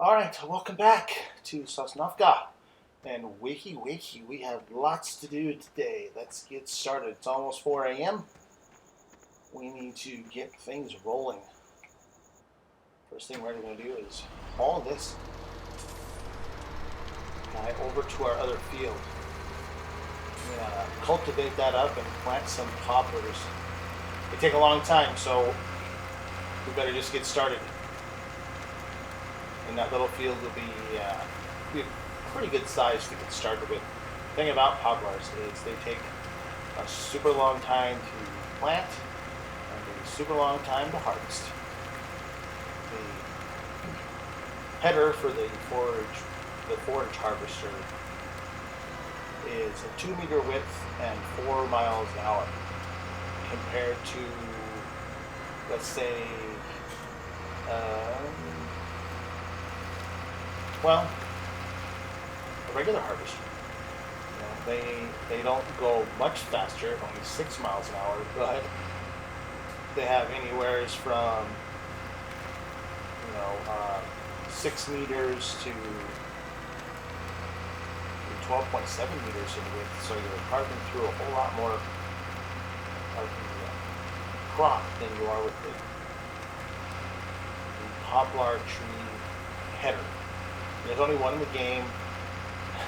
All right, welcome back to Sosnovka. And wakey, we have lots to do today. Let's get started. It's almost 4 a.m. We need to get things rolling. First thing we're going to do is haul this guy over to our other field. We're going to cultivate that up and plant some poplars. They take a long time, so we better just get started. And that little field will be pretty good size to get started with. The thing about poplars is they take a super long time to plant and a super long time to harvest. The header for the forage harvester is a 2 meter width and 4 miles an hour compared to, let's say, a regular harvester. They don't go much faster, only 6 miles an hour, but they have anywhere from 6 meters to 12.7 meters in width. So you're carving through a whole lot more of the crop than you are with the poplar tree header. There's only one in the game,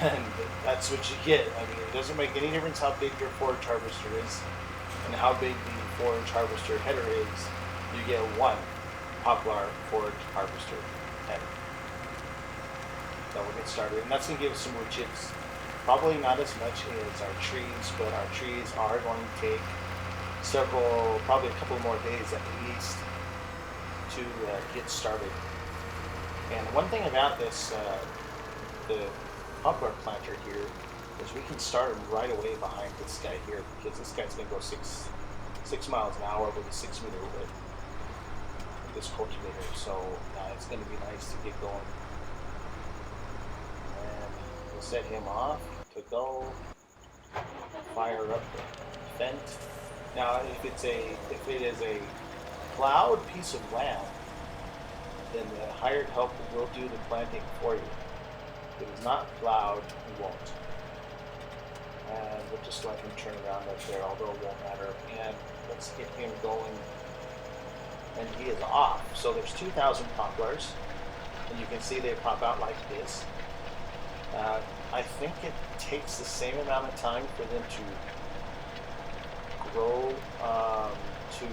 and that's what you get. I mean, it doesn't make any difference how big your forage harvester is and how big the forage harvester header is. You get one poplar forage harvester header. So we'll get started, and that's going to give us some more chips. Probably not as much as our trees, but our trees are going to take probably a couple more days at least to get started. And one thing about this, the poplar planter here, is we can start him right away behind this guy here, because this guy's going to go six miles an hour with a 6 meter width with this cultivator. So it's going to be nice to get going. And we'll set him off to go fire up the fent. Now, if it is a plowed piece of land, then the hired help will do the planting for you. If it is not plowed, he won't. And we'll just let him turn around up there, although it won't matter. And let's get him going. And he is off. So there's 2,000 poplars, and you can see they pop out like this. I think it takes the same amount of time for them to grow to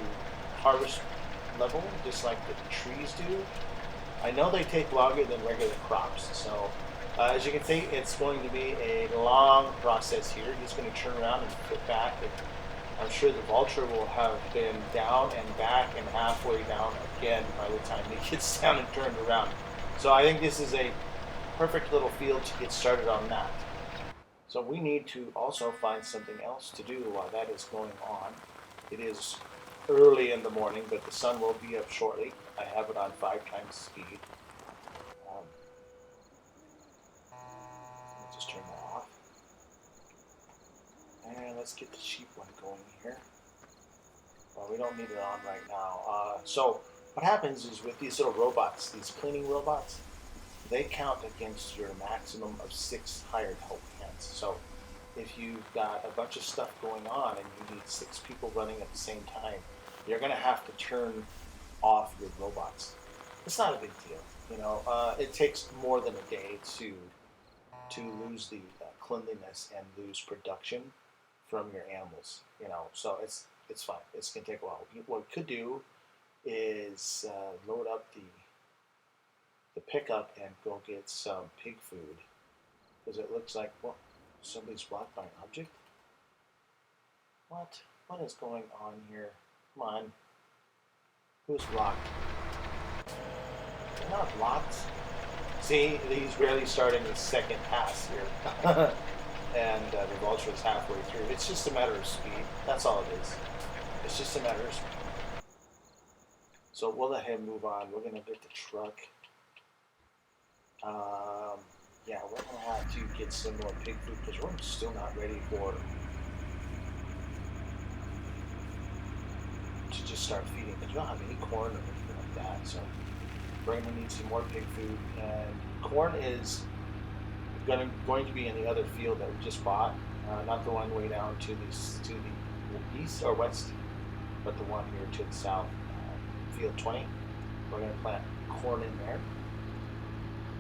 harvest level, just like the trees do. I know they take longer than regular crops. So as you can see, it's going to be a long process here. He's going to turn around and put back, and I'm sure the vulture will have been down and back and halfway down again by the time he gets down and turned around. So I think this is a perfect little field to get started on that. So we need to also find something else to do while that is going on. It is early in the morning, but the sun will be up shortly. I have it on 5 times speed. Let's just turn that off. And let's get the sheep one going here. Well, we don't need it on right now. So what happens is with these little robots, these cleaning robots, they count against your maximum of 6 hired help hands. So if you've got a bunch of stuff going on and you need 6 people running at the same time, you're going to have to turn off your robots. It's not a big deal. It takes more than a day to lose the cleanliness and lose production from your animals. So it's fine. It's going to take a while. What we could do is load up the pickup and go get some pig food, because it looks like somebody's blocked by an object. What is going on here? Come on. Who's blocked? They're not blocked. See, he's barely starting his second pass here. And the vulture is halfway through. It's just a matter of speed. That's all it is. It's just a matter of speed. So we'll let him move on. We're going to get the truck. We're going to have to get some more pig food, because we're still not ready to just start feeding, because we don't have any corn or anything like that. So We're going to need some more pig food, and corn is going to be in the other field that we just bought, not the one way down to the east or west, but the one here to the south, field 20. We're going to plant corn in there.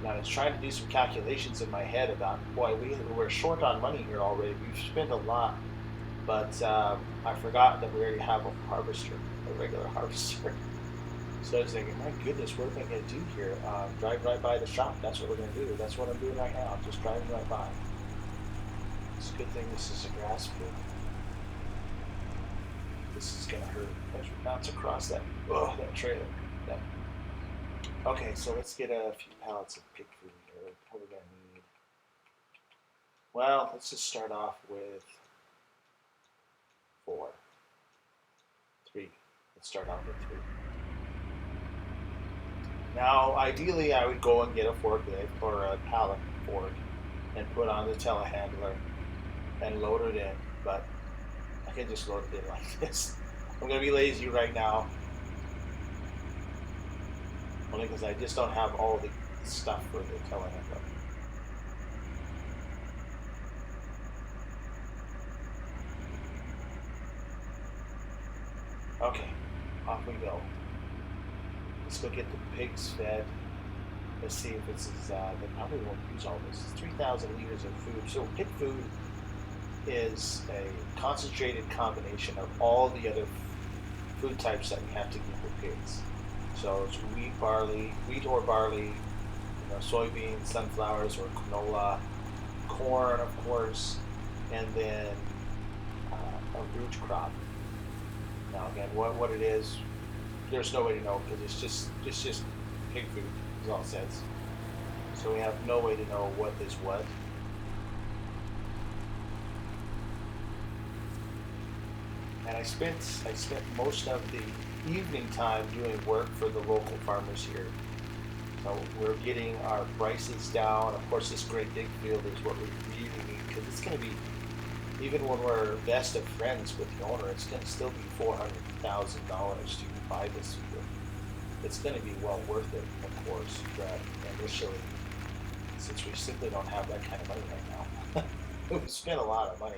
Now I was trying to do some calculations in my head about, boy, we're short on money here already. We've spent a lot, but I forgot that we already have a harvester, a regular harvester. So I was thinking, my goodness, what am I going to do here? Drive right by the shop. That's what we're going to do. That's what I'm doing right now. I'm just driving right by. It's a good thing this is a grass field. This is going to hurt as we bounce across that trailer. Yeah. Okay, so let's get a few pallets of pig food here. What are we going to need? Well, let's just start off with 4. 3. Let's start off with 3. Now, ideally, I would go and get a forklift or a pallet fork and put on the telehandler and load it in, but I can just load it in like this. I'm going to be lazy right now, only because I just don't have all the stuff for the telehandler. Okay, off we go. Let's go get the pigs fed. Let's see if it's they probably won't use all this. It's 3,000 liters of food. So pig food is a concentrated combination of all the other food types that we have to give the pigs. So it's wheat or barley, soybeans, sunflowers, or canola, corn, of course, and then a root crop. Now again, what it is, there's no way to know because it's just pig food, is all it says. So we have no way to know what is what. And I spent most of the evening time doing work for the local farmers here. So we're getting our prices down. Of course, this great big field is what we really need because it's going to be, even when we're best of friends with the owner, it's going to still be $400,000 to buy this field. It's going to be well worth it, of course, but initially, since we simply don't have that kind of money right now, we spent a lot of money.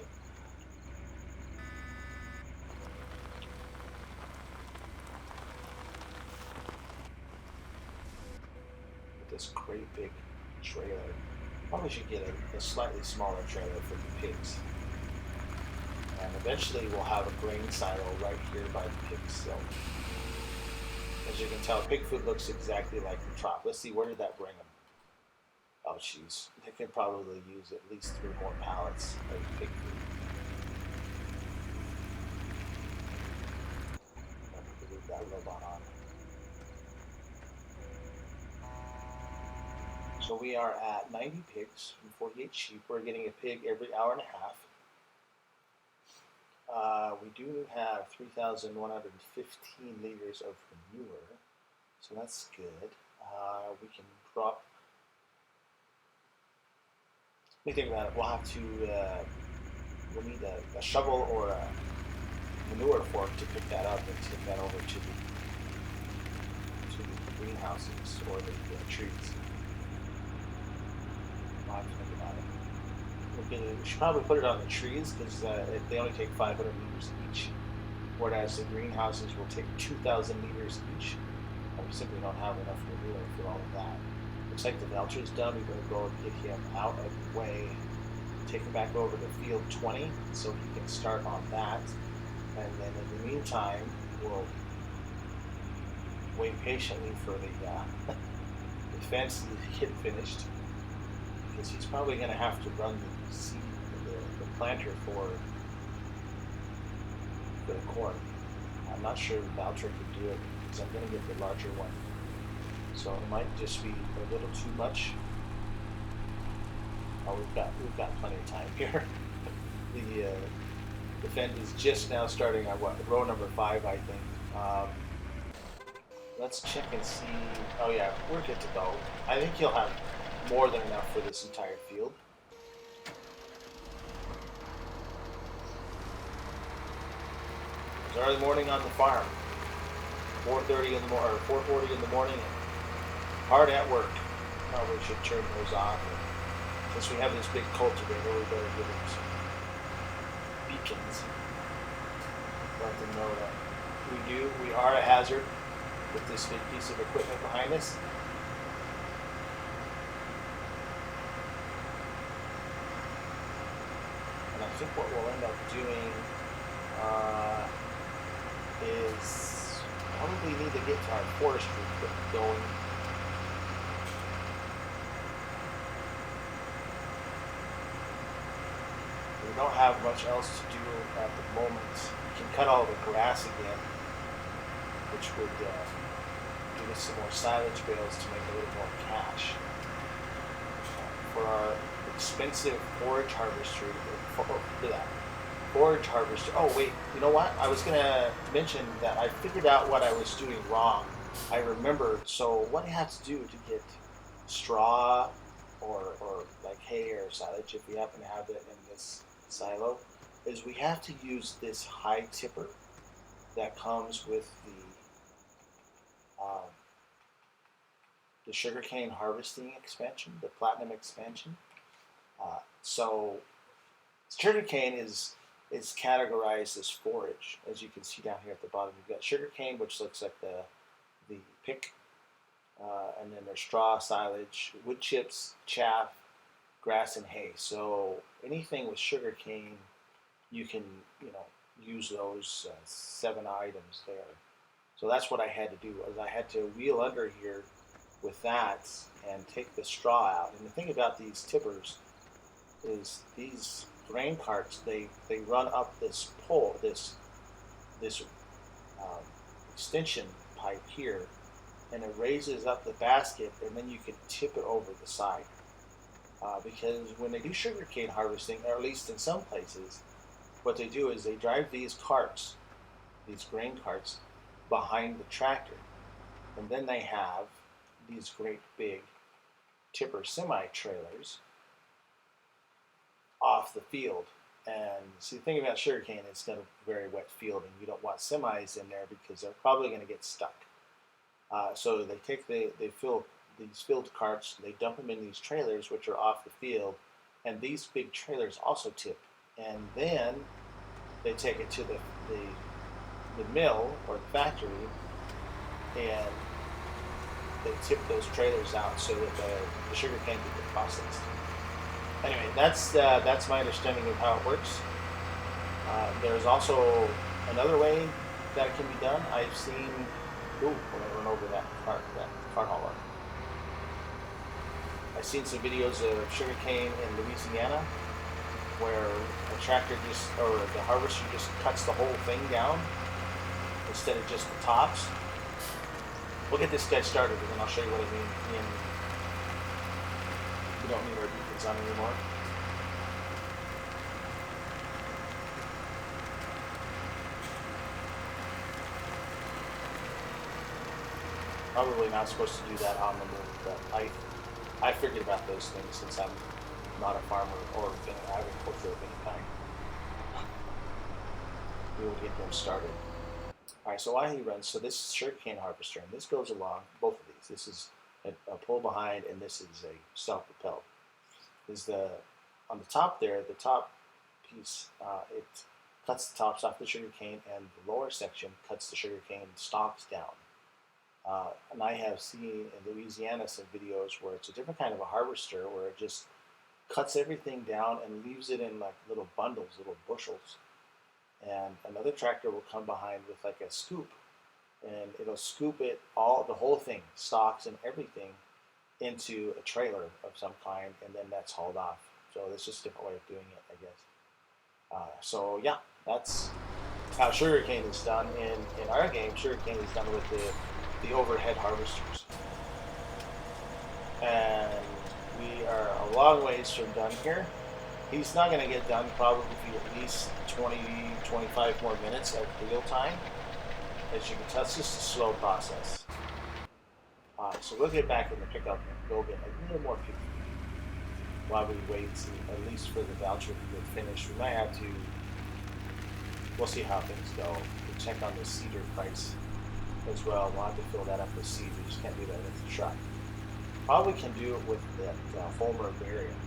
This great big trailer. Probably should get a slightly smaller trailer for the pigs. And eventually we'll have a grain silo right here by the pigs. So, as you can tell, pig food looks exactly like the trough. Let's see, where did that bring them? Oh, jeez. They could probably use at least 3 more pallets of pig food. I'm going to leave that robot on. So we are at 90 pigs and 48 sheep. We're getting a pig every hour and a half. We do have 3,115 liters of manure, so that's good. We can drop. Let me think about it. We'll have to. We'll need a shovel or a manure fork to pick that up and take that over to the greenhouses or the trees. I'll have to think about it. We should probably put it on the trees because they only take 500 liters each, whereas the greenhouses will take 2,000 liters each. And we simply don't have enough manure for all of that. Looks like the Belcher's done. We're going to go and get him out of the way, take him back over to field 20 so he can start on that. And then in the meantime, we'll wait patiently for the fence to get finished, because he's probably going to have to run the seed, the planter for the corn. I'm not sure the Boucher could do it because I'm going to get the larger one. So it might just be a little too much. Oh, we've got plenty of time here. The fence is just now starting on row number 5, I think. Let's check and see. Oh yeah, we're good to go. I think he'll have more than enough for this entire field. It's early morning on the farm. 4:30 in the morning, or 4:40 in the morning. hard at work. Probably should turn those off. And since we have this big cultivator, we better give it some beacons. Let them know that we are a hazard with this big piece of equipment behind us. And I think what we'll end up doing is probably need to get to our forestry equipment going. We don't have much else to do at the moment. We can cut all the grass again, which would give us some more silage bales to make a little more cash. For our expensive forage harvester, oh wait, you know what? I was gonna mention that I figured out what I was doing wrong. I remembered. So what I have to do to get straw or like hay or silage, if we happen to have it in this silo, is we have to use this high tipper that comes with the sugarcane harvesting expansion, the platinum expansion. So sugarcane is categorized as forage, as you can see down here at the bottom. You've got sugarcane, which looks like the pick, and then there's straw, silage, wood chips, chaff, grass, and hay. So anything with sugarcane, you can use those 7 items there. So that's what I had to do. Was I had to wheel under here with that and take the straw out. And the thing about these tippers is these grain carts, they run up this pole, this extension pipe here, and it raises up the basket, and then you can tip it over the side. Because when they do sugarcane harvesting, or at least in some places, what they do is they drive these carts, these grain carts, behind the tractor, and then they have these great big tipper semi-trailers off the field. And see, the thing about sugarcane, it's got a very wet field, and you don't want semis in there because they're probably going to get stuck. So they take they fill these filled carts, they dump them in these trailers, which are off the field, and these big trailers also tip. And then they take it to the mill or the factory, and they tip those trailers out so that the sugar cane can get processed. Anyway, that's my understanding of how it works. There's also another way that it can be done. I've seen. Ooh, when I run over that cart hauler. I've seen some videos of sugarcane in Louisiana where a tractor or the harvester just cuts the whole thing down instead of just the tops. We'll get this guy started, and then I'll show you what I mean. We don't need our beacons on anymore. Probably not supposed to do that on the move, but I figured about those things since I'm not a farmer or in agriculture of any kind. We will get them started. All right, so while he runs, so this is sugarcane harvester, and this goes along, both of these. This is a pull behind, and this is a self-propelled. On the top there, the top piece, it cuts the tops off the sugarcane, and the lower section cuts the sugarcane stalks down. And I have seen in Louisiana some videos where it's a different kind of a harvester where it just cuts everything down and leaves it in like little bundles, little bushels. And another tractor will come behind with like a scoop, and it'll scoop the whole thing, stalks and everything, into a trailer of some kind, and then that's hauled off. So that's just a different way of doing it, I guess. So yeah, that's how sugarcane is done in our game. Sugarcane is done with the overhead harvesters. And we are a long ways from done here. He's not going to get done probably for at least 20, 25 more minutes at real time. As you can tell, it's just a slow process. So we'll get back in the pickup and go get a little more people while we wait at least for the voucher to get finished. We might have to, we'll see how things go. We'll check on the cedar price as well. We'll have to fill that up with seed. We just can't do that with the truck. Probably can do it with that Homer variant.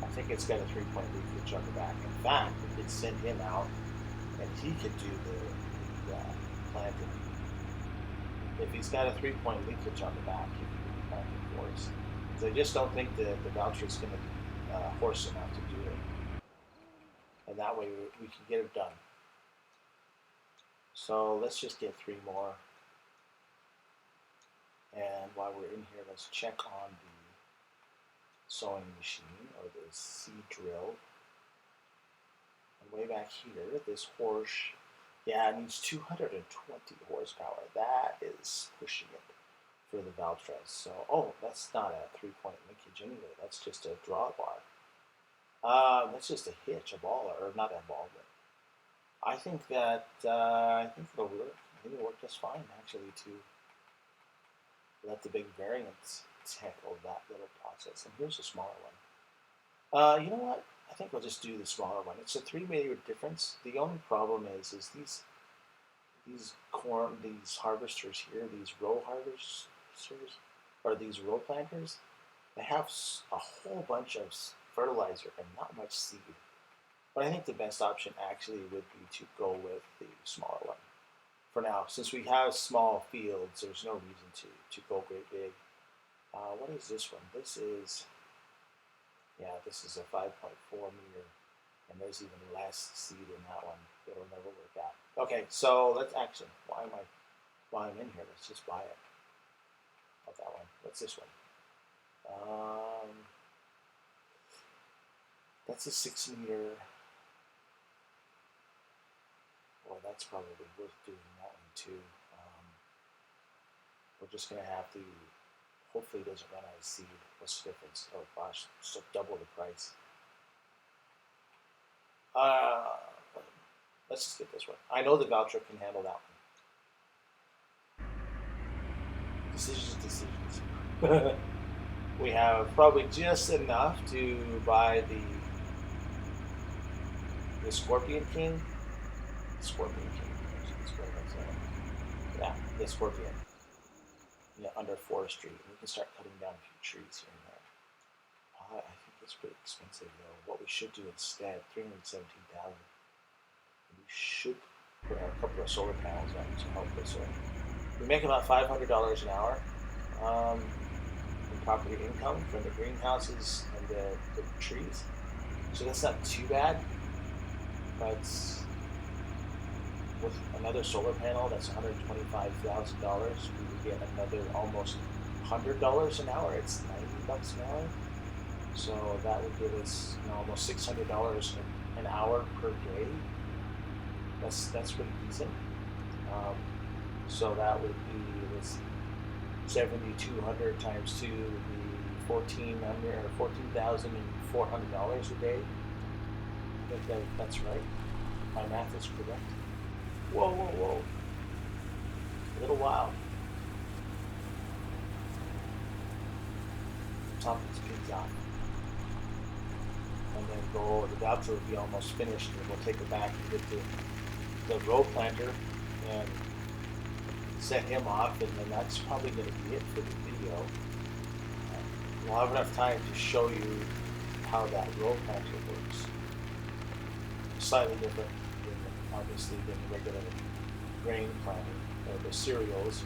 I think it's got a 3-point leakage on the back. In fact, we could send him out and he could do the planting. If he's got a 3-point leakage on the back, he could do the planting for us. Because I just don't think the voucher is going to be horse enough to do it. And that way we can get it done. So let's just get 3 more. And while we're in here, let's check on the sewing machine or the seed drill. And way back here, this horse, yeah, it needs 220 horsepower. That is pushing it for the Valtras. So, oh, that's not a 3-point linkage anyway. That's just a drawbar. That's just a hitch, a ball, or not a ball, but I think that I think it'll work. I think it'll work just fine actually to let the big variants tackle that little process. And here's a smaller one. You know what? I think we'll just do the smaller one. It's a 3 meter difference. The only problem is these harvesters here, these row harvesters, or these row planters, they have a whole bunch of fertilizer and not much seed. But I think the best option actually would be to go with the smaller one. For now, since we have small fields, there's no reason to go great big. What is this one? This is a 5.4 meter, and there's even less seed in that one. It'll never work out. Okay, so let's actually, while I'm in here, let's just buy it. Not that one. What's this one? That's a 6 meter. Well, that's probably worth doing that one too. We're just gonna have to. Hopefully, it doesn't run out of seed. What's the difference? Oh gosh, so double the price. Let's just get this one. I know the voucher can handle that one. Decisions. We have probably just enough to buy the Scorpion King. Scorpion King. Yeah, the Scorpion. Yeah, under forestry. We can start cutting down a few trees here and there. I think it's pretty expensive though. What we should do instead, 317,000. We should put a couple of solar panels on to help us. We make about $500 an hour in property income from the greenhouses and the trees. So that's not too bad. But with another solar panel, that's $125,000. We would get another almost $100 an hour. It's $90 an hour. So that would give us almost $600 an hour per day. That's pretty decent. So that would be 7,200 times 2 would be $14,400 a day. I think that's right. My math is correct. Whoa. A little wild. Top these pigs out. And then the voucher will be almost finished, and we'll take it back and get the row planter and set him off, and then that's probably going to be it for the video. We'll have enough time to show you how that row planter works. Slightly different, obviously, than the regular grain planter or the cereals.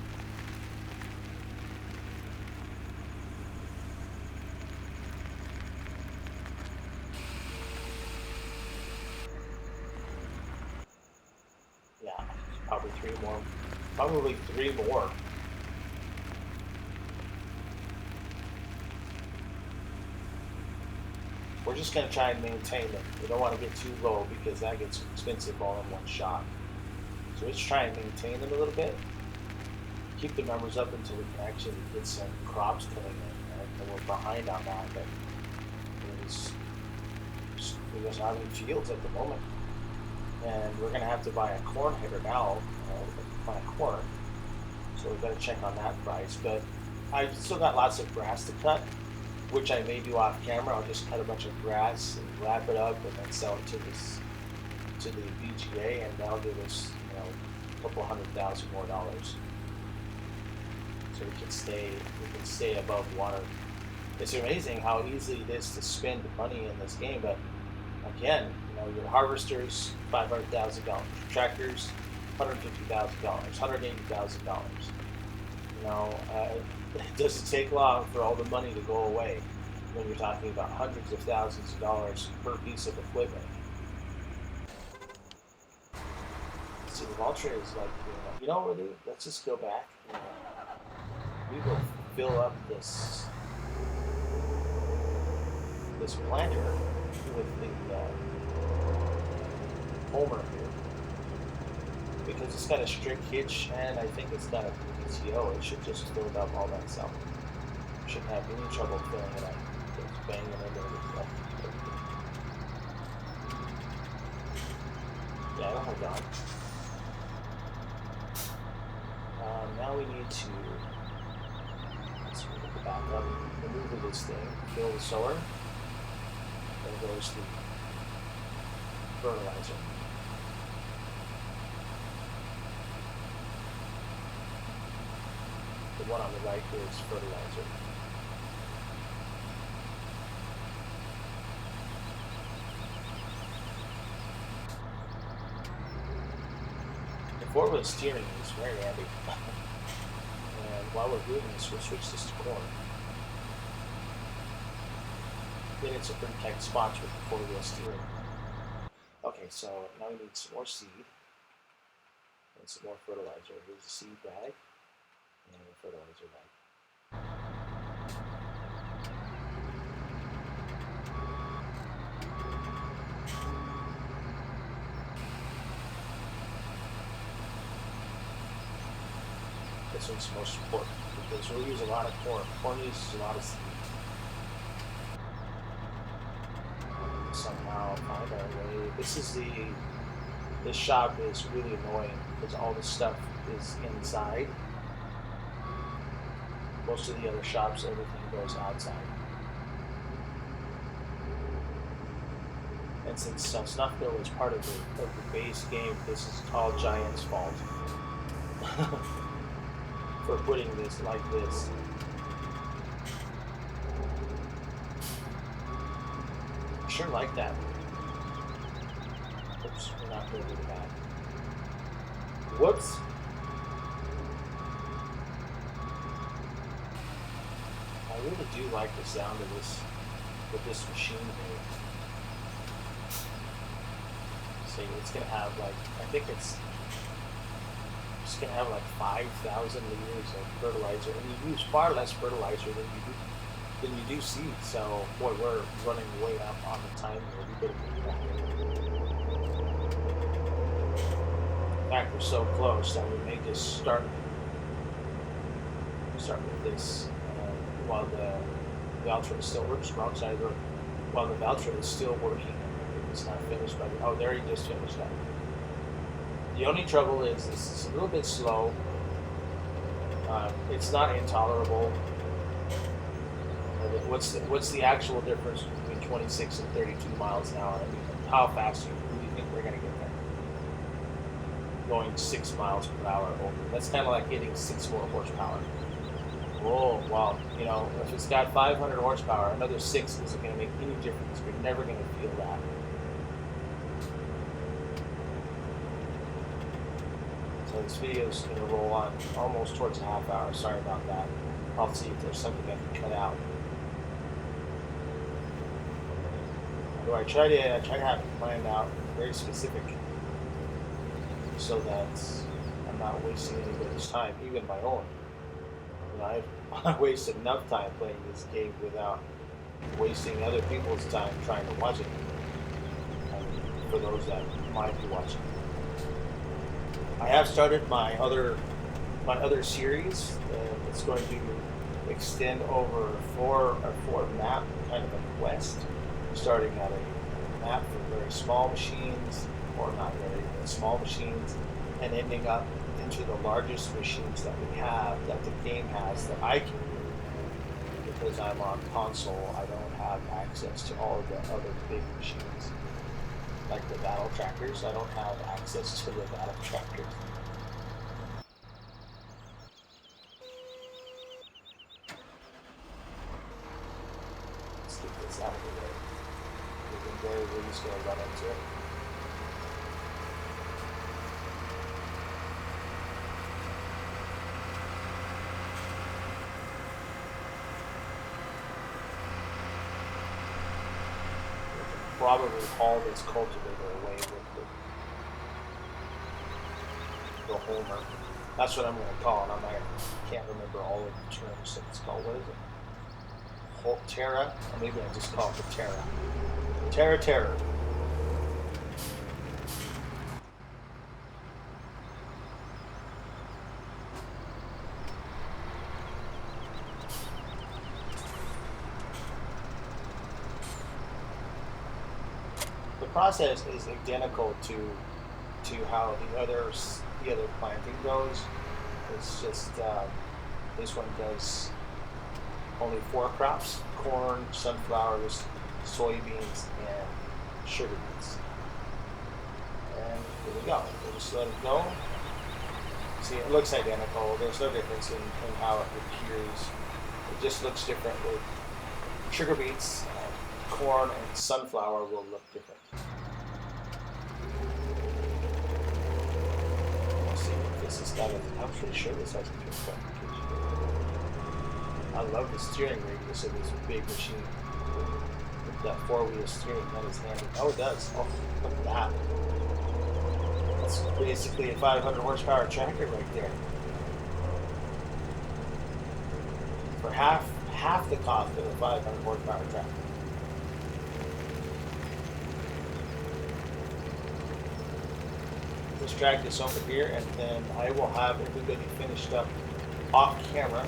Yeah, probably three more. We're just going to try and maintain them. We don't want to get too low because that gets expensive all in one shot. So let's try and maintain them a little bit. Keep the numbers up until we can actually get some crops coming in. Right? And we're behind on that, but we just have any fields at the moment. And we're going to have to buy a corn header now, plant corn. So we've got to check on that price. But I've still got lots of grass to cut, which I may do off camera. I'll just cut a bunch of grass and wrap it up and then sell it to the VGA, and that'll give us a couple $100,000 more. so we can stay above water. It's amazing how easy it is to spend money in this game, but again, your harvesters, $500,000, tractors, $150,000, $180,000. It doesn't take long for all the money to go away when you're talking about hundreds of thousands of dollars per piece of equipment. See, the Valtra is like, what we'll do? Let's just go back. We will fill up this planter with the Homer here, because it's got a strict hitch and I think it's got a PTO. It should just fill up all that stuff. Shouldn't have any trouble filling it up. Just banging into it. Yeah, it'll hold on. Now we need to put the back up, remove this thing, fill the sower, then goes the fertilizer. The one on the right is fertilizer. The four-wheel steering is very handy. And while we're doing this, we'll switch this to corn. Then it's a pretty tight spot with the four-wheel steering. Okay, so now we need some more seed and some more fertilizer. Here's the seed bag and the fertilizer bag. This one's most important because we'll use a lot of corn. Corn uses a lot of seed. Somehow find our way. This shop is really annoying because all the stuff is inside. Most of the other shops, everything goes outside. And since Sosnovka was part of the base game, this is Tall Giant's fault for putting this like this. I sure like that. Oops, we're not going to do that. Whoops. I really do like the sound of this with this machine here. See, it's gonna have like, I think it's gonna have like 5,000 liters of fertilizer, and you use far less fertilizer than you do seed. So, boy, we're running way up on the time here. We better get back. In fact, we're so close that we may just start with this while the Valtra still works alongside the road. While the Valtra is still working, it's not finished. Oh, there he just finished up. The only trouble is this is a little bit slow. It's not intolerable. What's the actual difference between 26 and 32 miles an hour? I mean, how fast do you think we're going to get there? Going 6 miles per hour over. That's kind of like hitting 6 more horsepower. Whoa, wow. If it's got 500 horsepower, another 6 isn't going to make any difference. You're never going to feel that. So this video is going to roll on almost towards a half hour. Sorry about that. I'll see if there's something I can cut out. I try to have it planned out, very specific, so that I'm not wasting anybody's time, even my own. I've wasted enough time playing this game without wasting other people's time trying to watch it. For those that might be watching, I have started my other series. It's going to extend over a four map kind of a quest, starting at a map for very small machines, or not very small machines, and ending up into the largest machines that we have, that the game has, that I can do. Because I'm on console, I don't have access to all of the other big machines. Like the battle tractors, I don't have access to the battle tractors. let's get this out of the way. We're just going to run into it. Probably haul this cultivator away with the Homer. That's what I'm going to call it. I can't remember all of the terms that it's called. What is it? Terra? Or maybe I just call it the Terra. Terra. The process is identical to how the other planting goes. It's just this one does only 4 crops: corn, sunflowers, soybeans, and sugar beets. And here we go. We'll just let it go. See, it looks identical. There's no difference in how it appears. It just looks different with sugar beets. Corn and sunflower will look different. Let's see if this has got it. I'm pretty sure this has a good application. I love the steering radius of this big machine. With that 4-wheel steering, that is handy. Oh, it does. Oh, look at that. That's basically a 500 horsepower tractor right there. For half the cost of a 500 horsepower tractor. Drag this over here, and then I will have everybody finished up off camera.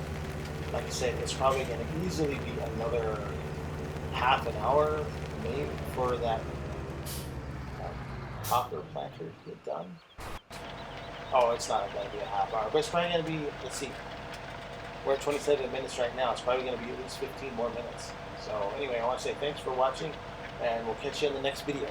Like I said, it's probably going to easily be another half an hour, maybe, for that hopper planter to get done. Oh, it's not going to be a half hour, but it's probably going to be, let's see, we're at 27 minutes right now. It's probably going to be at least 15 more minutes. So anyway, I want to say thanks for watching, and we'll catch you in the next video.